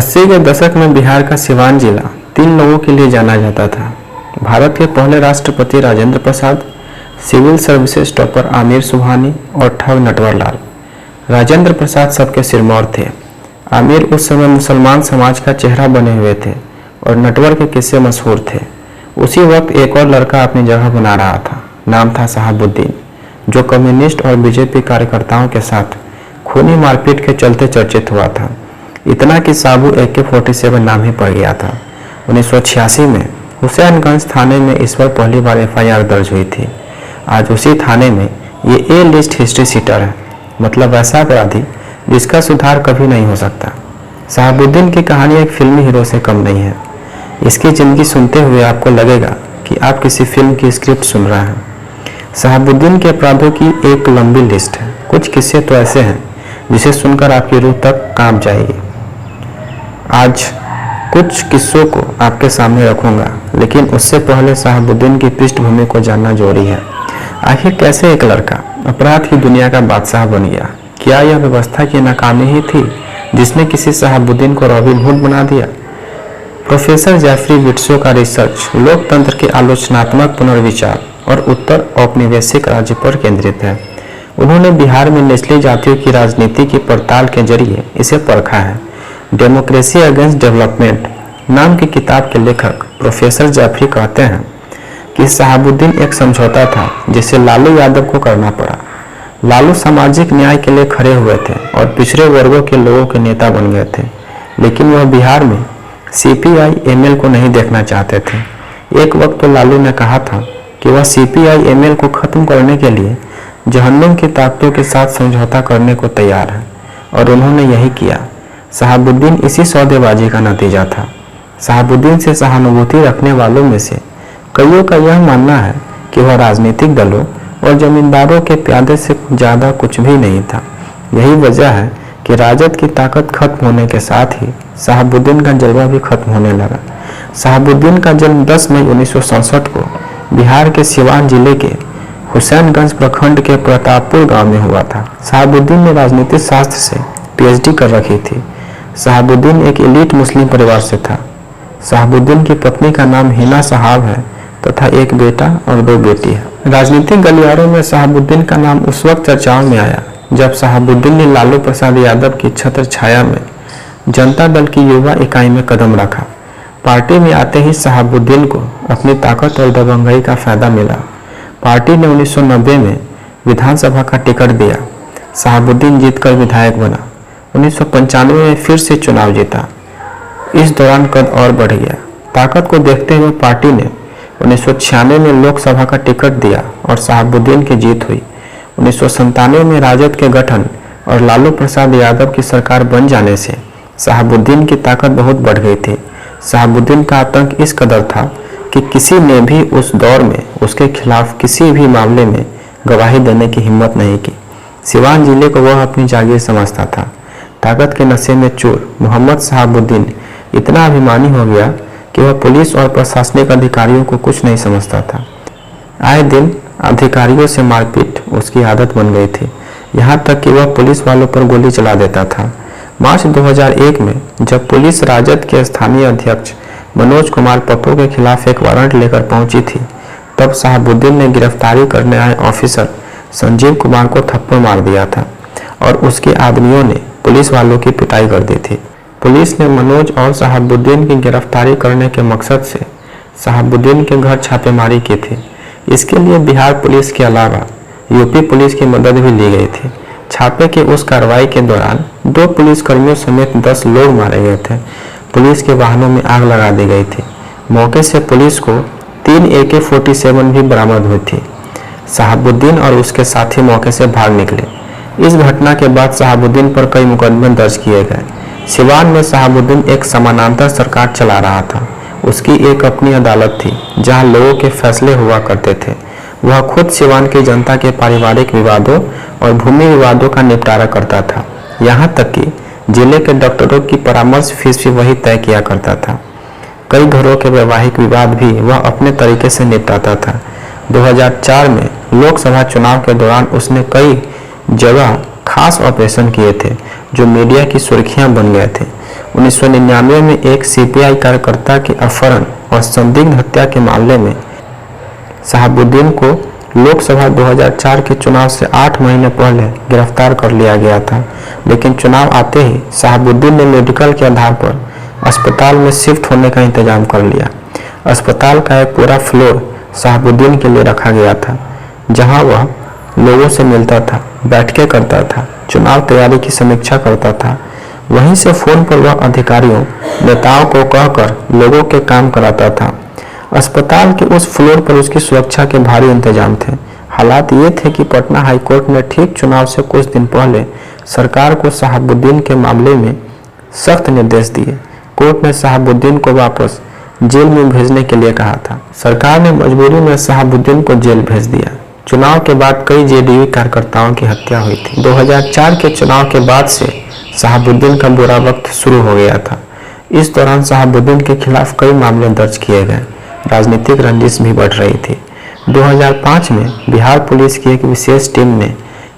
80 के दशक में बिहार का सिवान जिला 3 लोगों के लिए जाना जाता था। भारत के पहले राष्ट्रपति Rajendra Prasad, civil services topper Aamir Subhani और ठग नटवरलाल। राजेंद्र प्रसाद सबके सिरमौर थे। आमिर उस समय मुसलमान समाज का चेहरा बने हुए थे और नटवर के किस्से मशहूर थे। उसी वक्त एक और लड़का अपनी जगह बना रहा था। नाम था साहबुद्दीन, जो कम्युनिस्ट और बीजेपी कार्यकर्ताओं के साथ खूनी मारपीट के चलते चर्चित हुआ था। इतना कि साबू AK-47 नाम ही पड़ गया था। 1986 में हुसैनगंज थाने में इस पर पहली बार FIR दर्ज हुई थी। आज उसी थाने में ये A लिस्ट हिस्ट्री सीटर है, मतलब ऐसा अपराधी जिसका सुधार कभी नहीं हो सकता। साहबुद्दीन की कहानी एक फिल्मी हीरो से कम नहीं है। इसकी जिंदगी सुनते हुए आपको लगेगा कि आप किसी फिल्म की स्क्रिप्ट सुन रहे हैं। साहबुद्दीन के अपराधों की एक लंबी लिस्ट है। कुछ किस्से तो ऐसे हैं जिसे सुनकर आपकी रूह तक कांप जाएगी। आज कुछ किस्सों को आपके सामने रखूंगा, लेकिन उससे पहले साहबुद्दीन की पृष्ठभूमि को जानना जरूरी है। आखिर कैसे एक लड़का अपराध की दुनिया का बादशाह बन गया? क्या यह व्यवस्था की नाकामी ही थी जिसने किसी साहबुद्दीन को रॉबिन हुड बना दिया? प्रोफेसर जेफरी विट्सो का रिसर्च लोकतंत्र के आलोचनात्मक पुनर्विचार और उत्तर औपनिवेशिक राज्य पर केंद्रित है। उन्होंने बिहार में निचली जातियों की राजनीति की पड़ताल के जरिए इसे परखा है। डेमोक्रेसी अगेंस्ट डेवलपमेंट नाम की किताब के लेखक प्रोफेसर जेफरी कहते हैं कि साहबुद्दीन एक समझौता था जिसे लालू यादव को करना पड़ा। लालू सामाजिक न्याय के लिए खड़े हुए थे और पिछड़े वर्गों के लोगों के नेता बन गए थे, लेकिन वह बिहार में CPI-ML को नहीं देखना चाहते थे। एक वक्त तो लालू ने कहा था कि वह CPI-ML को खत्म करने के लिए जहन्नुम की ताकतों के साथ समझौता करने को तैयार है, और उन्होंने यही किया। साहबुद्दीन इसी सौदेबाजी का नतीजा था। साहबुद्दीन से सहानुभूति रखने वालों में से कईयों का यह मानना है कि वह राजनीतिक दलों और जमींदारों के प्यादे से ज़्यादा कुछ भी नहीं था। यही वजह है कि राजद की ताकत खत्म होने के साथ ही साहबुद्दीन का जलवा भी खत्म होने लगा। साहबुद्दीन का जन्म 10 मई 1967 को बिहार के सिवान जिले के हुसैनगंज प्रखंड के प्रतापपुर गांव में हुआ था। साहबुद्दीन ने राजनीतिक शास्त्र से PhD कर रखी थी। साहबुद्दीन एक एलीट मुस्लिम परिवार से था। साहबुद्दीन की पत्नी का नाम हिना साहब है तथा एक बेटा और 2 बेटी है। राजनीतिक गलियारों में साहबुद्दीन का नाम उस वक्त चर्चाओं में आया जब साहबुद्दीन ने लालू प्रसाद यादव की छत्र छाया में जनता दल की युवा इकाई में कदम रखा। पार्टी में आते ही साहबुद्दीन को अपनी ताकत और दबंगई का फायदा मिला। पार्टी ने 1990 में विधानसभा का टिकट दिया। साहबुद्दीन जीतकर विधायक बना। 1995 में फिर से चुनाव जीता। इस दौरान कद और बढ़ गया। ताकत को देखते हुए पार्टी ने 1996 में लोकसभा का टिकट दिया और साहबुद्दीन की जीत हुई। 1997 में राजद के गठन और लालू प्रसाद यादव की सरकार बन जाने से साहबुद्दीन की ताकत बहुत बढ़ गई थी। साहबुद्दीन का आतंक इस कदर था कि किसी ने भी उस दौर में उसके खिलाफ किसी भी मामले में गवाही देने की हिम्मत नहीं की। सिवान जिले को वह अपनी जागीर समझता था। ताकत के नशे में चूर मोहम्मद साहबुद्दीन इतना अभिमानी हो गया कि वह पुलिस और प्रशासनिक अधिकारियों को कुछ नहीं समझता था। आए दिन अधिकारियों से मारपीट उसकी आदत बन गई थी, यहाँ तक कि वह पुलिस वालों पर गोली चला देता था। मार्च 2001 में जब पुलिस राजद के स्थानीय अध्यक्ष मनोज कुमार पप्पू के खिलाफ एक वारंट लेकर पहुंची थी, तब साहबुद्दीन ने गिरफ्तारी करने आए ऑफिसर संजीव कुमार को थप्पड़ मार दिया था और उसके आदमियों ने पुलिस वालों की पिटाई कर दी थी। पुलिस ने मनोज और साहबुद्दीन की गिरफ्तारी करने के मकसद से साहबुद्दीन के घर छापेमारी की थी। इसके लिए बिहार पुलिस के अलावा यूपी पुलिस की मदद भी ली गई थी। छापे की उस कार्रवाई के दौरान 2 पुलिसकर्मियों समेत 10 लोग मारे गए थे। पुलिस के वाहनों में आग लगा दी गई थी। मौके से पुलिस को 3 AK-47 भी बरामद हुई थी। साहबुद्दीन और उसके साथी मौके से भाग निकले। इस घटना के बाद साहबुद्दीन पर कई मुकदमे दर्ज किए गए। सिवान में साहबुद्दीन एक समानांतर सरकार चला रहा था। उसकी एक अपनी अदालत थी जहां लोगों के फैसले हुआ करते थे। वह खुद सिवान की जनता के पारिवारिक विवादों और भूमि विवादों का निपटारा करता था। यहाँ तक कि जिले के डॉक्टरों की परामर्श फीस भी वही तय किया करता था। कई घरों के वैवाहिक विवाद भी वह अपने तरीके से निपटाता था। 2004 में लोकसभा चुनाव के दौरान उसने कई जगह खास ऑपरेशन किए थे जो मीडिया की सुर्खियां बन गए थे। 1999 में एक सीपीआई कार्यकर्ता के अपहरण और संदिग्ध हत्या के मामले में शहाबुद्दीन को लोकसभा 2004 के चुनाव से 8 महीने पहले गिरफ्तार कर लिया गया था, लेकिन चुनाव आते ही शहाबुद्दीन ने मेडिकल के आधार पर अस्पताल में शिफ्ट होने का इंतजाम कर लिया। अस्पताल का एक पूरा फ्लोर शहाबुद्दीन के लिए रखा गया था, जहां वह लोगों से मिलता था, बैठकें करता था, चुनाव तैयारी की समीक्षा करता था। वहीं से फोन पर वह अधिकारियों, नेताओं को कहकर लोगों के काम कराता था। अस्पताल के उस फ्लोर पर उसकी सुरक्षा के भारी इंतजाम थे। हालात ये थे कि पटना हाईकोर्ट ने ठीक चुनाव से कुछ दिन पहले सरकार को शहाबुद्दीन के मामले में सख्त निर्देश दिए। कोर्ट ने शहाबुद्दीन को वापस जेल में भेजने के लिए कहा था। सरकार ने मजबूरी में शहाबुद्दीन को जेल भेज दिया। चुनाव के बाद कई जेडीयू कार्यकर्ताओं की हत्या हुई थी। 2004 के चुनाव के बाद से शहाबुद्दीन का बुरा वक्त शुरू हो गया था। इस दौरान शहाबुद्दीन के खिलाफ कई मामले दर्ज किए गए। राजनीतिक रंजिश भी बढ़ रही थी। 2005 में बिहार पुलिस की एक विशेष टीम ने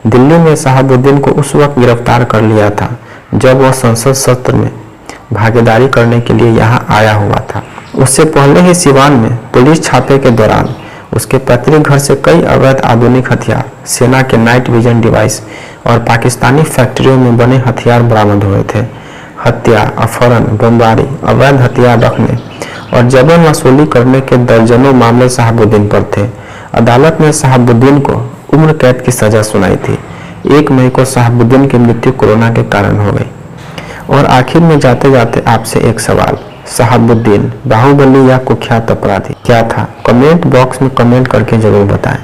दिल्ली में शहाबुद्दीन को उस वक्त गिरफ्तार कर लिया था जब वह संसद सत्र में भागीदारी करने के लिए यहां आया हुआ था। उससे पहले ही सिवान में पुलिस छापे के दौरान उसके पैतृक घर से कई अवैध आधुनिक हथियार, सेना के नाइट विजन डिवाइस और पाकिस्तानी फैक्ट्रियों में बने हथियार बरामद हुए थे। हत्या, अपहरण, बमबारी, अवैध हथियार रखने और जबरन वसूली करने के दर्जनों मामले शहाबुद्दीन पर थे। अदालत ने शहाबुद्दीन को उम्र कैद की सजा सुनाई थी। 1 मई को शहाबुद्दीन की मृत्यु कोरोना के कारण हो गई। और आखिर में जाते जाते आपसे एक सवाल, शहाबुद्दीन बाहुबली या कुख्यात अपराधी क्या था? कमेंट बॉक्स में कमेंट करके जरूर बताएं।